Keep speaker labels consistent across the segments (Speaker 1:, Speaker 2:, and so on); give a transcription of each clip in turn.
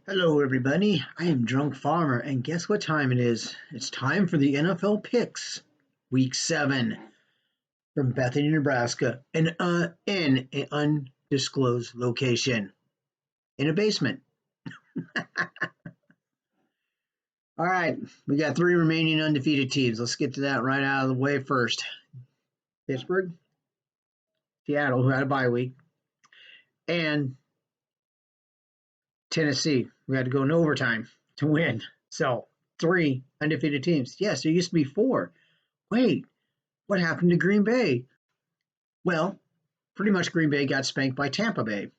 Speaker 1: Hello, everybody. I am Drunk Farmer, and guess what time it is? It's time for the NFL picks, Week 7, from Bethany, Nebraska, and in an undisclosed location in a basement. All right, we got 3 remaining undefeated teams. Let's get to that right out of the way first. Pittsburgh, Seattle, who had a bye week, and Tennessee, who had to go in overtime to win. So, 3 undefeated teams. Yes, there used to be 4. Wait, what happened to Green Bay? Well, pretty much Green Bay got spanked by Tampa Bay.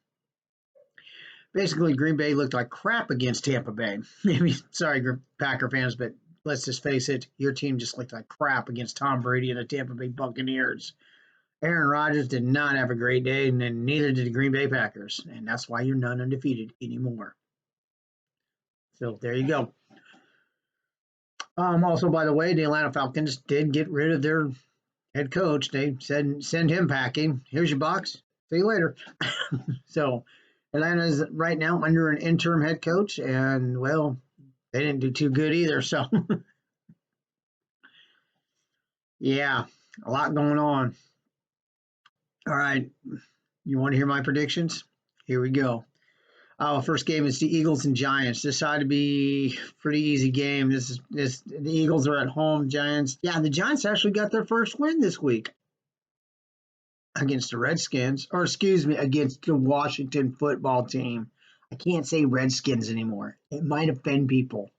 Speaker 1: Basically, Green Bay looked like crap against Tampa Bay. Sorry, Packer fans, but let's just face it, your team just looked like crap against Tom Brady and the Tampa Bay Buccaneers. Aaron Rodgers did not have a great day, and then neither did the Green Bay Packers, and that's why you're not undefeated anymore. So there you go. Also, by the way, the Atlanta Falcons did get rid of their head coach. They said, send him packing. Here's your box. See you later. So Atlanta's right now under an interim head coach, and, well, they didn't do too good either. So, yeah, a lot going on. All right. You want to hear my predictions? Here we go. First game is the Eagles and Giants. This ought to be a pretty easy game. The Eagles are at home. Giants. Yeah, the Giants actually got their first win this week against the Redskins, or excuse me, against the Washington football team. I can't say Redskins anymore. It might offend people.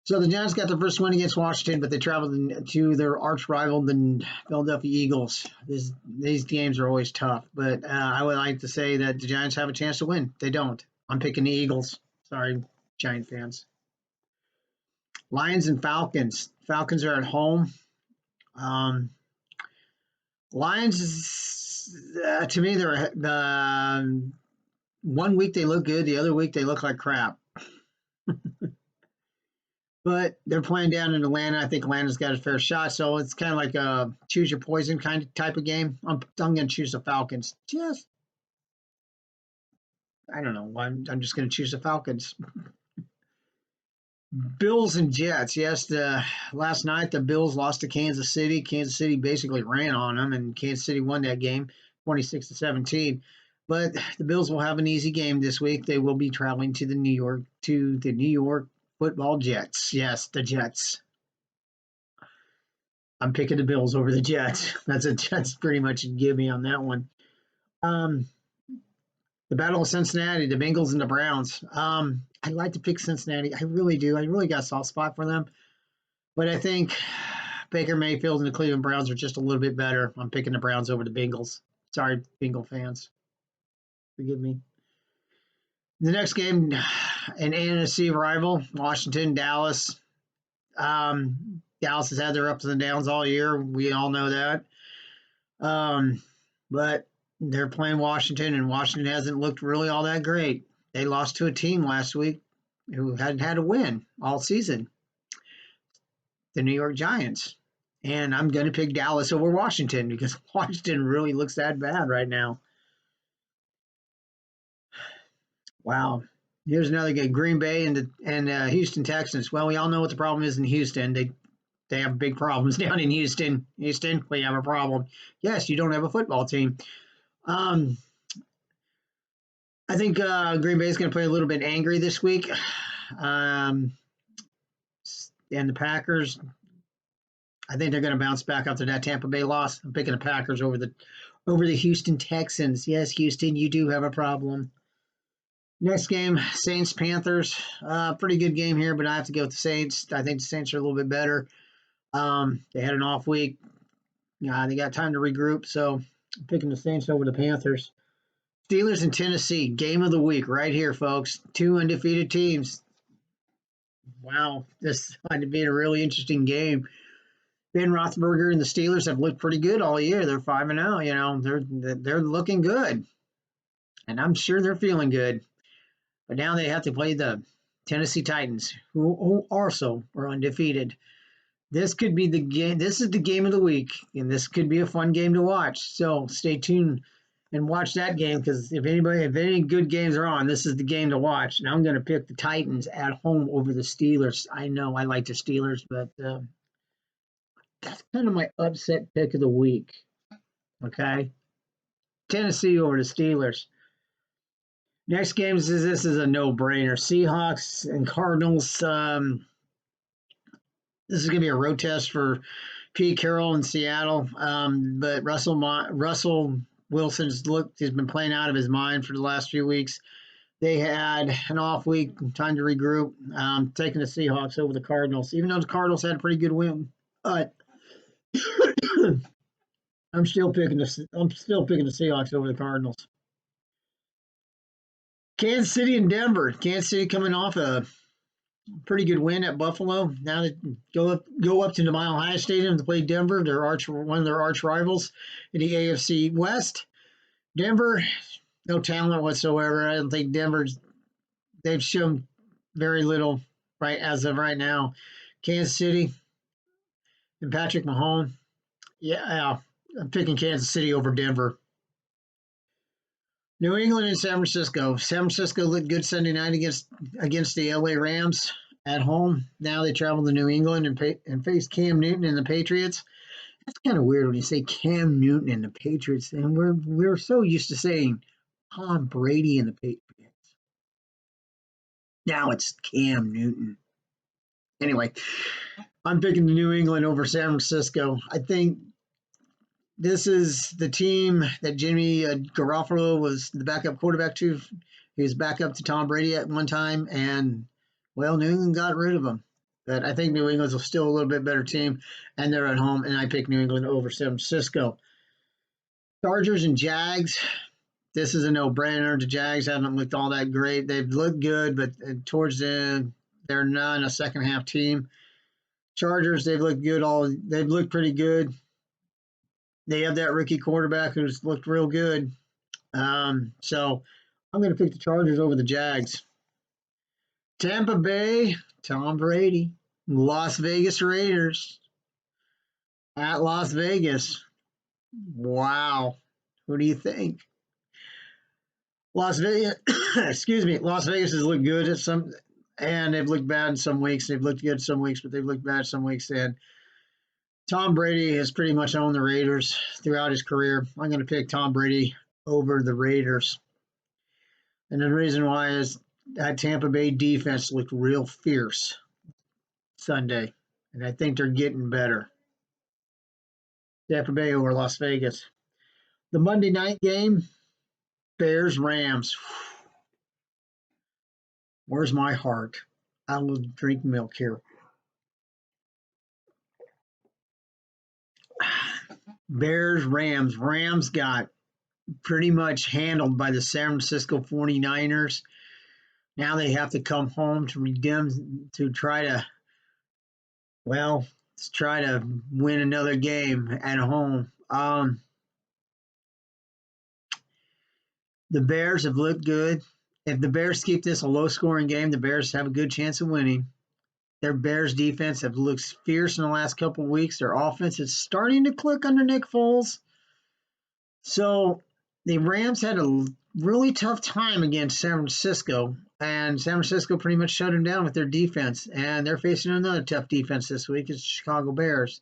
Speaker 1: So the Giants got their first win against Washington, but they traveled to their arch rival, the Philadelphia Eagles. These games are always tough, but I would like to say that the Giants have a chance to win. They don't. I'm picking the Eagles. Sorry, Giant fans. Lions and Falcons. Falcons are at home. Lions, to me, they're one week they look good, the other week they look like crap. But they're playing down in Atlanta. I think Atlanta's got a fair shot, so it's kind of like a choose your poison kind of type of game. I'm going to choose the Falcons. I don't know. I'm just going to choose the Falcons. Bills and Jets. Yes, last night the Bills lost to Kansas City. Kansas City basically ran on them, and Kansas City won that game, 26-17. But the Bills will have an easy game this week. They will be traveling to the New York Football Jets. Yes, the Jets. I'm picking the Bills over the Jets. That's pretty much a gimme on that one. Um, the Battle of Cincinnati, the Bengals and the Browns. I like to pick Cincinnati. I really do. I really got a soft spot for them. But I think Baker Mayfield and the Cleveland Browns are just a little bit better. I'm picking the Browns over the Bengals. Sorry, Bengal fans. Forgive me. The next game, an NFC rival, Washington, Dallas. Dallas has had their ups and downs all year. We all know that. But they're playing Washington, and Washington hasn't looked really all that great. They lost to a team last week who hadn't had a win all season, the New York Giants. And I'm going to pick Dallas over Washington because Washington really looks that bad right now. Wow. Here's another game, Green Bay and Houston Texans. Well, we all know what the problem is in Houston. They have big problems down in Houston. Houston, we have a problem. Yes, you don't have a football team. I think Green Bay is going to play a little bit angry this week. And the Packers, I think they're going to bounce back after that Tampa Bay loss. I'm picking the Packers over the Houston Texans. Yes, Houston, you do have a problem. Next game, Saints Panthers. Pretty good game here, but I have to go with the Saints. I think the Saints are a little bit better. They had an off week. They got time to regroup, so I'm picking the Saints over the Panthers. Steelers and Tennessee, game of the week right here, folks. 2 undefeated teams. Wow, this might be a really interesting game. Ben Roethlisberger and the Steelers have looked pretty good all year. They're 5-0. You know, they're looking good, and I'm sure they're feeling good. But now they have to play the Tennessee Titans, who also are undefeated. This could be the game. This is the game of the week, and this could be a fun game to watch. So stay tuned and watch that game because if any good games are on, this is the game to watch. And I'm going to pick the Titans at home over the Steelers. I know I like the Steelers, but that's kind of my upset pick of the week. Okay, Tennessee over the Steelers. Next game is this is a no-brainer. Seahawks and Cardinals. This is going to be a road test for Pete Carroll in Seattle, but Russell Wilson's has been playing out of his mind for the last few weeks. They had an off week, time to regroup. Taking the Seahawks over the Cardinals, even though the Cardinals had a pretty good win. But I'm still picking the Seahawks over the Cardinals. Kansas City and Denver. Kansas City coming off a pretty good win at Buffalo. Now they go up to the Mile High Stadium to play Denver, one of their arch rivals in the AFC West. Denver, no talent whatsoever. I don't think they've shown very little right as of right now. Kansas City and Patrick Mahomes. Yeah, I'm picking Kansas City over Denver. New England and San Francisco. San Francisco looked good Sunday night against the LA Rams at home. Now they travel to New England and face Cam Newton and the Patriots. That's kind of weird when you say Cam Newton and the Patriots, and we're so used to saying Tom Brady and the Patriots. Now it's Cam Newton. Anyway, I'm picking New England over San Francisco. I think this is the team that Jimmy Garoppolo was the backup quarterback to. He was backup to Tom Brady at one time, and, well, New England got rid of him. But I think New England's still a little bit better team, and they're at home, and I pick New England over San Francisco. Chargers and Jags. This is a no-brainer. The Jags haven't looked all that great. They've looked good, but towards the end, they're not a second-half team. Chargers, they've looked pretty good. They have that rookie quarterback who's looked real good. So I'm going to pick the Chargers over the Jags. Tampa Bay, Tom Brady. Las Vegas Raiders at Las Vegas. Wow. What do you think? Las Vegas, excuse me, Las Vegas has looked good at some, and they've looked bad in some weeks. They've looked good some weeks, but they've looked bad some weeks. And Tom Brady has pretty much owned the Raiders throughout his career. I'm going to pick Tom Brady over the Raiders. And the reason why is that Tampa Bay defense looked real fierce Sunday. And I think they're getting better. Tampa Bay over Las Vegas. The Monday night game, Bears-Rams. Where's my heart? I will drink milk here. Bears-Rams. Rams got pretty much handled by the San Francisco 49ers. Now they have to come home to try to win another game at home. The Bears have looked good. If the Bears keep this a low-scoring game, the Bears have a good chance of winning. Their Bears defense have looked fierce in the last couple of weeks. Their offense is starting to click under Nick Foles. So the Rams had a really tough time against San Francisco, and San Francisco pretty much shut them down with their defense. And they're facing another tough defense this week. It's the Chicago Bears.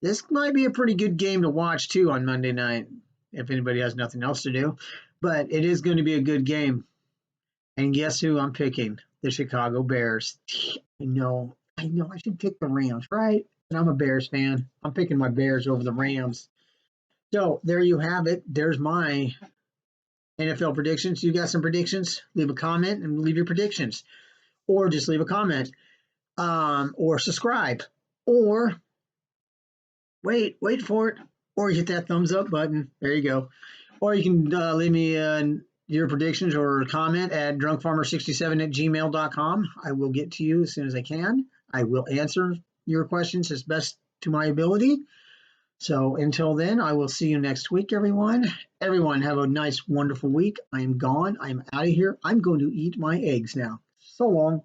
Speaker 1: This might be a pretty good game to watch, too, on Monday night, if anybody has nothing else to do. But it is going to be a good game. And guess who I'm picking? The Chicago Bears. I know. I should pick the Rams, right? And I'm a Bears fan. I'm picking my Bears over the Rams. So there you have it. There's my NFL predictions. You got some predictions? Leave a comment and leave your predictions. Or just leave a comment. Or subscribe. Or wait for it. Or hit that thumbs up button. There you go. Or you can leave me your predictions or comment at drunkfarmer67@gmail.com. I will get to you as soon as I can. I will answer your questions as best to my ability. So until then, I will see you next week, everyone. Everyone have a nice, wonderful week. I am gone. I'm out of here. I'm going to eat my eggs now. So long.